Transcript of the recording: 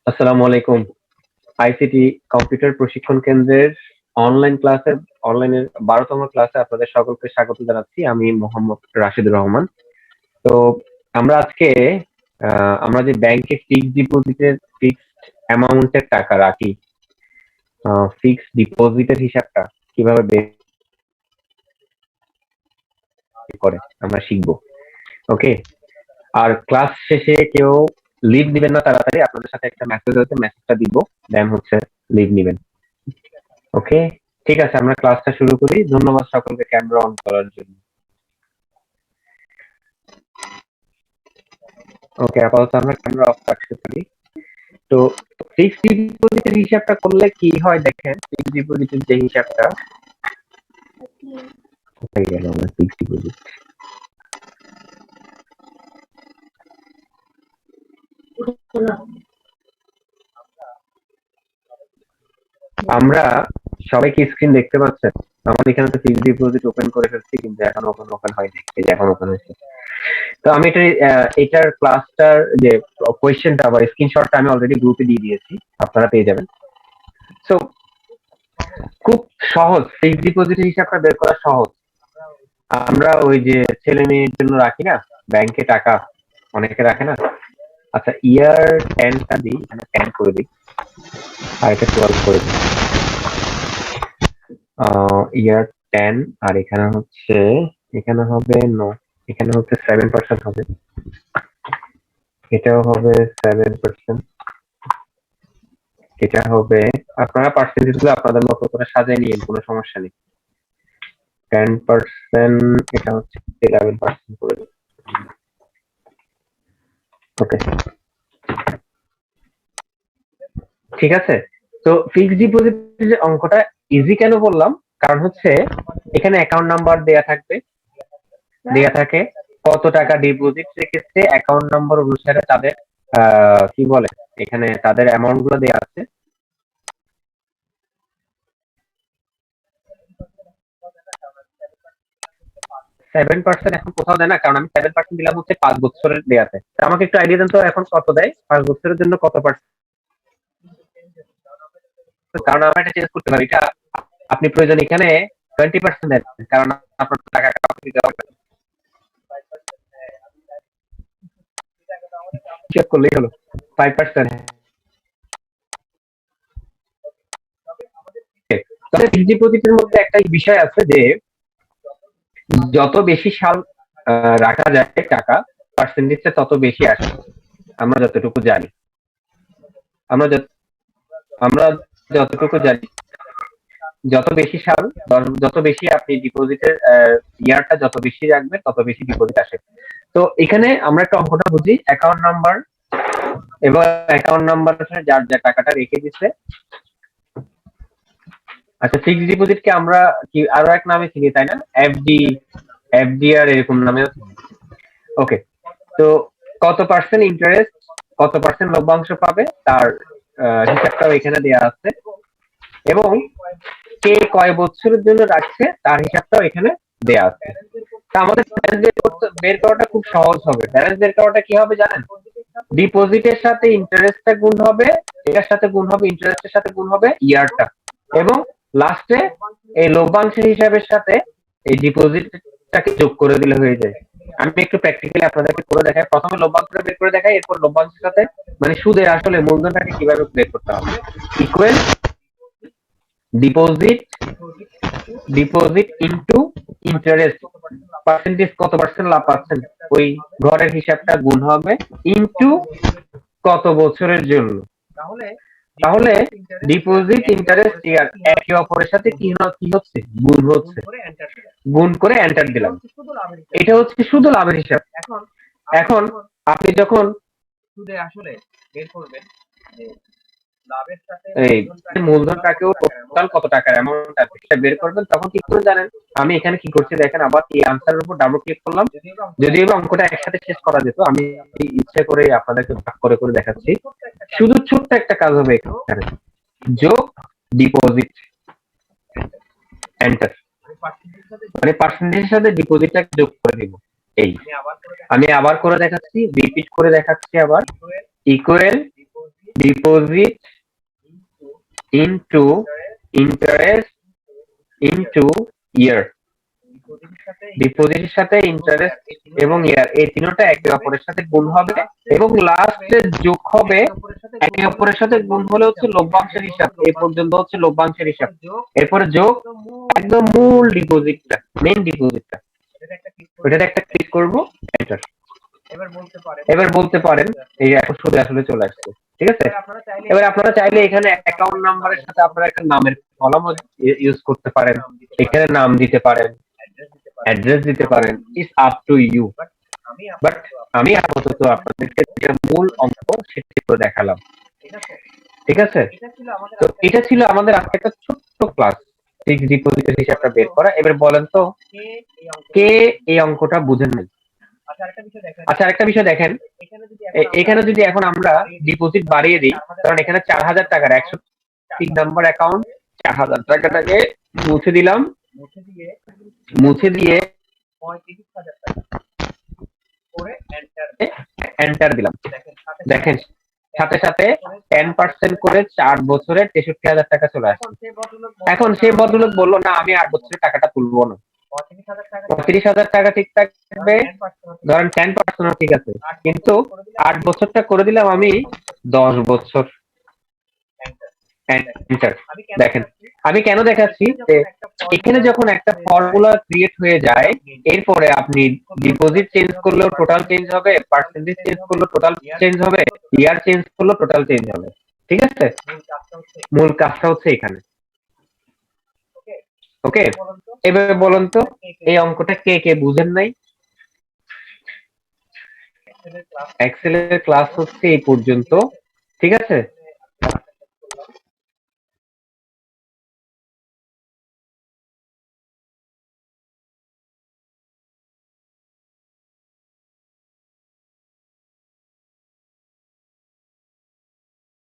আসসালামু আলাইকুম। ICT computer প্রশিক্ষণ কেন্দ্রের অনলাইন ক্লাসের অনলাইনের 12তম ক্লাসে আপনাদের সকলকে স্বাগত জানাচ্ছি। আমি মোহাম্মদ রাশেদুর রহমান। তো আমরা আজকে আমরা যে ব্যাংকে ফিক্সড ডিপোজিটের ফিক্সড অ্যামাউন্টের টাকা রাখি, ফিক্সড ডিপোজিটের হিসাবটা কিভাবে বের করে আমরা শিখবো। ওকে, আর ক্লাস শেষে কেউ লিভ নিবেন না, তাড়াতাড়ি আপনাদের সাথে একটা মেসেজ আছে, মেসেজটা দিব, দেন হচ্ছে লিভ নিবেন। ওকে, ঠিক আছে, আমরা ক্লাসটা শুরু করি। ধন্যবাদ সকলকে ক্যামেরা অন করার জন্য। ওকে, আপাতত আমরা ক্যামেরা অফ রাখতে পারি। তো ফিক্সড ডিপোজিটের হিসাবটা করলে কি হয় দেখেন, ফিক্সড ডিপোজিটের যে হিসাবটা, কোথায় গেল আমার ফিক্সড ডিপোজিট? আমরা সবাই কি স্ক্রিন দেখতে পাচ্ছেন? আমার এখানে তো ফিক্সড ডিপোজিট ওপেন করে ফেলছি, কিন্তু এখন ওপেন হয়নি। এই যে এখন ওপেন হয়েছে। তো আমি এটার ক্লাসটার যে কোয়েশ্চেনটা বা স্ক্রিনশটটা আমি অলরেডি গ্রুপে দিয়ে দিয়েছি, আপনারা পেয়ে যাবেন। সো খুব সহজ, ফিক্সড ডিপোজিটের হিসাবটা বের করা সহজ। আমরা ওই যে ছেলে মেয়ের জন্য রাখি না ব্যাংকে টাকা, অনেকে রাখে না। আচ্ছা, ইয়ার 10টা দিই, এখানে 10 করে দিই, আর এটা 12 করে দিই। ইয়ার 10, আর এখানে হচ্ছে, এখানে হবে নো, এখানে হচ্ছে 7% হবে, এটাও হবে 7%, এটা হবে, আপনারা পার্সেন্টেজ গুলো আপনাদের মতো করে সাজিয়ে নিন, কোনো সমস্যা নেই। 10%, এটা হচ্ছে 11% করে দিন। ওকে, ঠিক আছে। তো ফিক্সড ডিপোজিটের যে অঙ্কটা ইজি কেন বললাম, কারণ হচ্ছে এখানে অ্যাকাউন্ট নাম্বার দেয়া থাকবে, দেয়া থাকে কত টাকা ডিপোজিট রেখেছে, অ্যাকাউন্ট নাম্বার অনুসারে তাদের কি বলে, এখানে তাদের অ্যামাউন্ট গুলো দেয়া আছে। 7% এখন কোথাও দেয় না, কারণ আমি 7% দিলাম হচ্ছে 5 বছরের দেয়াতে। আমাকে একটু আইডিয়া দেন তো এখন কত দেয় 5 বছরের জন্য, কত পার্সেন্ট? কারণ আমরা এটা চেঞ্জ করতে পারি, এটা আপনি প্রয়োজন এখানে 20% দেন, কারণ আপনার টাকা কাউকে দিতে হবে, চেক করলেই হলো 5%। তবে ফিক্সড ডিপোজিটের মধ্যে একটা বিষয় আছে যে যত বেশি সাল রাখা যায় টাকা, পার্সেন্টেজটা তত বেশি আসে, আমরা যতটুকু জানি। আমরা আমরা যতটুকু জানি, যত বেশি সাল, যত বেশি আপনি ডিপোজিটের ইয়ারটা যত বেশি রাখবে, তত বেশি ডিপোজিট আসে। তো এখানে আমরা একটা অঙ্কটা বুঝি, অ্যাকাউন্ট নাম্বার এবং অ্যাকাউন্ট নাম্বার যার যা টাকাটা রেখে দিচ্ছে। আচ্ছা, ফিক্সড ডিপোজিটকে আমরা কি আরো এক নামে চিনি, তাই না? এফডি, এফডিআর এরকম নামে। ওকে, তো কত পার্সেন্ট ইন্টারেস্ট, কত পার্সেন্ট লভ্যাংশ পাবে, তার হিসাবটাও এখানে দেওয়া আছে, এবং কে কয় বছরের জন্য রাখছে তার হিসাবটাও এখানে দেওয়া আছে। তা আমাদের ব্যালেন্স বের করাটা খুব সহজ হবে। ব্যালেন্স বের করাটা কি হবে জানেন? ডিপোজিটের সাথে ইন্টারেস্টটা গুণ হবে, এটার সাথে গুণ হবে, ইন্টারেস্টের সাথে গুণ হবে ইয়ারটা, এবং লাস্টে এই লভ্যাংশের হিসাবের সাথে এই ডিপোজিটটাকে যোগ করে দিলে হয়ে যায়। আমি একটু প্র্যাকটিক্যালি আপনাদেরকে করে দেখাই। প্রথমে লভ্যাংশটা বের করে দেখাই, এরপর লভ্যাংশের সাথে মানে সুদের আসলে মূলধনটাকে কিভাবে বের করতে হবে। Equal deposit, deposit into interest, percentage কত পার্সেন্ট লাভ পাচ্ছেন, ওই ঘরের হিসাবটা গুণ হবে ইনটু কত বছরের জন্য। তাহলে ডিপোজিট, ইন্টারেস্ট, ইয়ার একে অপরের সাথে কি হচ্ছে, গুণ হচ্ছে। গুণ করে এন্টার দিলাম, এটা হচ্ছে শুধু লাভের হিসাব। এখন আপনি যখন সুদে আসলে বের করবেন এই মূলধনটাকেও টোটাল কত টাকার অ্যামাউন্ট আছে সেটা বের করবেন, তখন কি করে জানেন? আমি এখানে কি করছি দেখেন, আবার এই আনসারের উপর ডাবল ক্লিক করলাম। যদিও অঙ্কটা একসাথে শেষ করা যেত, আমি ইচ্ছে করে আপনাদেরকে ভাগ করে করে দেখাচ্ছি। শুধু ছোট্ট একটা কাজ হবে এখানে, যোগ ডিপোজিট এন্টার, মানে পার্সেন্টেজের সাথে ডিপোজিটটা যোগ করে দিব। এই আমি আবার করে দেখাচ্ছি, রিপিট করে দেখাচ্ছি আবার। Equal deposit into interest into year. ডিপোজিটের সাথে ইন্টারেস্ট এবং ইয়ার এই তিনটা একে অপরের সাথে গুণ হবে এবং লাস্টে যোগ হবে। একে অপরের সাথে গুণ হলে হচ্ছে লভ্যাংশের হিসাব, এই পর্যন্ত হচ্ছে লভ্যাংশের হিসাব। এরপরে যোগ একদম মূল ডিপোজিটটা, মেইন ডিপোজিটটা, ওটাতে একটা ক্লিক করব, এন্টার। এবার বলতে পারেন এই এখন সুদে আসলে চলে আসছে, ঠিক আছে। এবার আপনারা চাইলে এখানে অ্যাকাউন্ট নাম্বারের সাথে আপনারা একটা নামের কলাম ইউজ করতে পারেন, এখানে নাম দিতে পারেন, অ্যাড্রেস দিতে পারেন, it's up to you. But আমি আপাতত আপনাদেরকে যে মূল অঙ্ক সেটা করে দেখালাম, ঠিক আছে। তো এটা ছিল আমাদের আজকে একটা ছোট্ট ক্লাস, ফিক্সড ডিপোজিটের হিসাবটা বের করা। এবার বলেন তো কে এই অঙ্কটা বুঝেন নাই? আচ্ছা আরেকটা বিষয় দেখেন, এখানে যদি এখন আমরা ডিপোজিট বাড়িয়ে দিই, কারণ এখানে 4000 টাকার 103 নাম্বার অ্যাকাউন্ট, 4000 টাকাটাকে মুছে দিলাম, মুছে দিয়ে এন্টার দিলাম। দেখেন সাথে সাথে 10% করে 4 বছরে 63,000 টাকা চলে আসছে। এখন সেই ভদ্রলোক বললো না আমি 8 বছরে টাকাটা তুলবো না, 35,000 টাকা ঠিক থাকবে, ধরেন 10% ঠিক আছে, কিন্তু 8 বছরটা করে দিলাম আমি 10 বছর। দেখেন আমি কেন দেখাচ্ছি, এখানে যখন একটা ফর্মুলা ক্রিয়েট হয়ে যায়, এরপরে আপনি ডিপোজিট চেঞ্জ করলেও টোটাল চেঞ্জ হবে, পার্সেন্টেজ চেঞ্জ করলেও টোটাল চেঞ্জ হবে, ইয়ার চেঞ্জ করলেও টোটাল চেঞ্জ হবে, ঠিক আছে। মূল কাজটা হচ্ছে এখানে। ওকে, এবারে বলুন তো এই অঙ্কটা কে কে বুঝেন নাই? এক্সেল এর ক্লাস হচ্ছে এই পর্যন্ত, ঠিক আছে।